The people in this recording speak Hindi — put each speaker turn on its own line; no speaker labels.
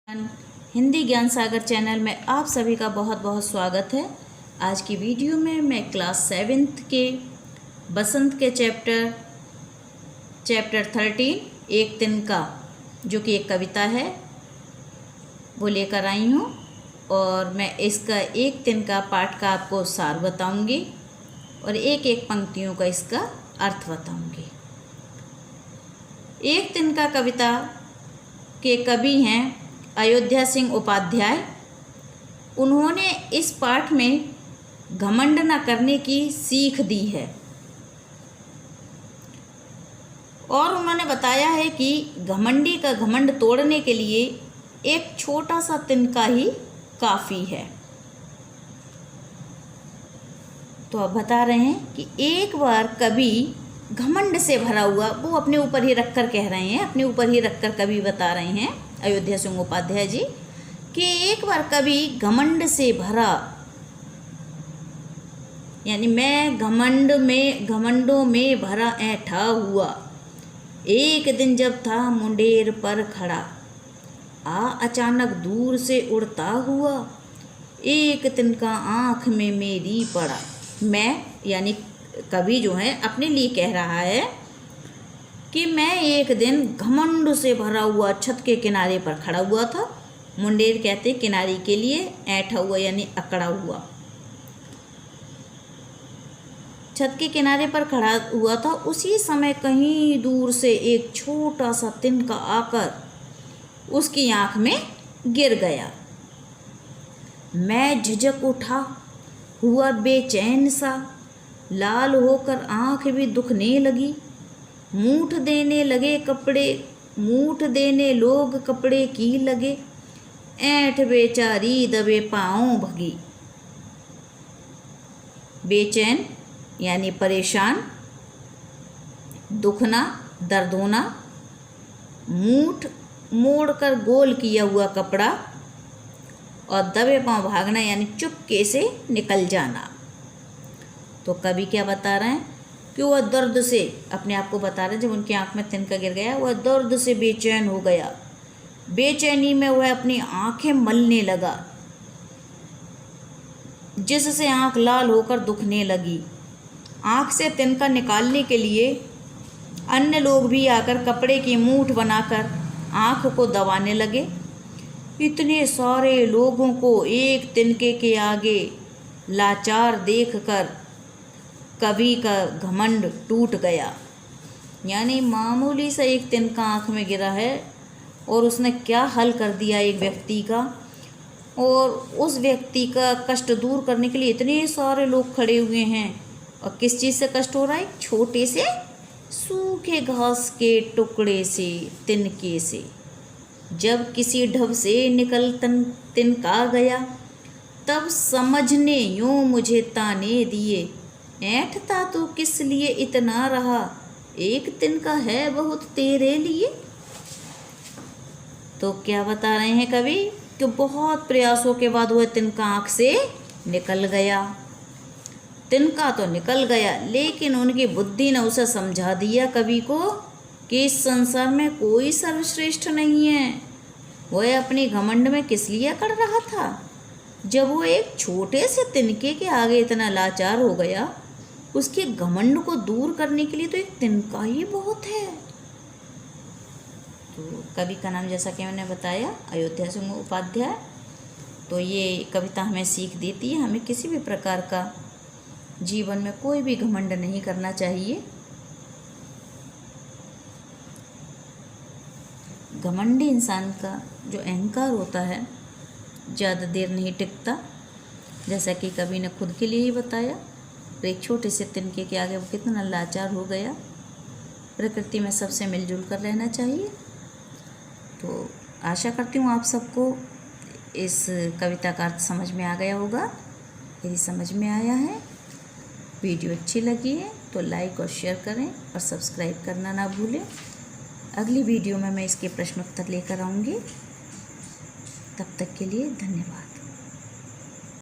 हिंदी ज्ञान सागर चैनल में आप सभी का बहुत बहुत स्वागत है। आज की वीडियो में मैं क्लास 7th के बसंत के चैप्टर 13 एक तिनका, जो कि एक कविता है, वो लेकर आई हूँ और मैं इसका एक तिनका पाठ का आपको सार बताऊंगी और एक एक पंक्तियों का इसका अर्थ बताऊंगी। एक तिनका कविता के कवि हैं अयोध्या सिंह उपाध्याय। उन्होंने इस पाठ में घमंड न करने की सीख दी है और उन्होंने बताया है कि घमंडी का घमंड तोड़ने के लिए एक छोटा सा तिनका ही काफ़ी है। तो अब बता रहे हैं कि एक बार कवि घमंड से भरा हुआ, वो अपने ऊपर ही रखकर कह रहे हैं, अपने ऊपर ही रखकर कवि बता रहे हैं अयोध्या सिंह उपाध्याय जी कि एक बार कवि घमंड से भरा, यानी मैं घमंडों में भरा ऐठा हुआ, एक दिन जब था मुंडेर पर खड़ा, अचानक दूर से उड़ता हुआ, एक तिनका आँख में मेरी पड़ा। मैं यानी कवि जो है अपने लिए कह रहा है कि मैं एक दिन घमंड से भरा हुआ छत के किनारे पर खड़ा हुआ था। मुंडेर कहते किनारे के लिए, ऐठा हुआ यानी अकड़ा हुआ। छत के किनारे पर खड़ा हुआ था। उसी समय कहीं दूर से एक छोटा सा तिनका आकर उसकी आँख में गिर गया। मैं झिझक उठा, हुआ बेचैन सा, लाल होकर आँख भी दुखने लगी। मूठ देने लोग कपड़े की लगे, ऐंठ बेचारी दबे पाँव भगी। बेचैन यानी परेशान, दुखना दर्द होना, मूठ मोड़ कर गोल किया हुआ कपड़ा और दबे पाँव भागना यानी चुपके से निकल जाना। तो कवि क्या बता रहे हैं कि वह दर्द से, अपने आप को बता रहे हैं, जब उनकी आंख में तिनका गिर गया वह दर्द से बेचैन हो गया। बेचैनी में वह अपनी आंखें मलने लगा, जिससे आंख लाल होकर दुखने लगी। आंख से तिनका निकालने के लिए अन्य लोग भी आकर कपड़े की मूठ बनाकर आंख को दबाने लगे। इतने सारे लोगों को एक तिनके के आगे लाचार देखकर कवि का घमंड टूट गया। यानी मामूली सा एक तिनका आँख में गिरा है और उसने क्या हल कर दिया एक व्यक्ति का, और उस व्यक्ति का कष्ट दूर करने के लिए इतने सारे लोग खड़े हुए हैं। और किस चीज़ से कष्ट हो रहा है? एक छोटे से सूखे घास के टुकड़े से, तिनके से। जब किसी ढब से निकल तिनका गया, तब समझने यूँ मुझे ताने दिए, ऐंठता तू किस लिए इतना रहा, एक तिनका है बहुत तेरे लिए। तो क्या बता रहे हैं कवि कि बहुत प्रयासों के बाद वह तिनका आँख से निकल गया। तिनका तो निकल गया, लेकिन उनकी बुद्धि ने उसे समझा दिया कवि को कि इस संसार में कोई सर्वश्रेष्ठ नहीं है। वह अपनी घमंड में किस लिए अकड़ रहा था? जब वो एक छोटे से तिनके के आगे इतना लाचार हो गया, उसके घमंड को दूर करने के लिए तो एक तिनका ही बहुत है। तो कवि का नाम जैसा कि मैंने बताया अयोध्या सिंह उपाध्याय। तो ये कविता हमें सीख देती है, हमें किसी भी प्रकार का जीवन में कोई भी घमंड नहीं करना चाहिए। घमंडी इंसान का जो अहंकार होता है ज़्यादा देर नहीं टिकता, जैसा कि कवि ने खुद के लिए ही बताया। एक छोटे से तिनके के आगे वो कितना लाचार हो गया। प्रकृति में सबसे मिलजुल कर रहना चाहिए। तो आशा करती हूँ आप सबको इस कविता का अर्थ समझ में आ गया होगा। यदि समझ में आया है, वीडियो अच्छी लगी है तो लाइक और शेयर करें और सब्सक्राइब करना ना भूलें। अगली वीडियो में मैं इसके प्रश्नोत्तर लेकर आऊँगी। तब तक के लिए धन्यवाद।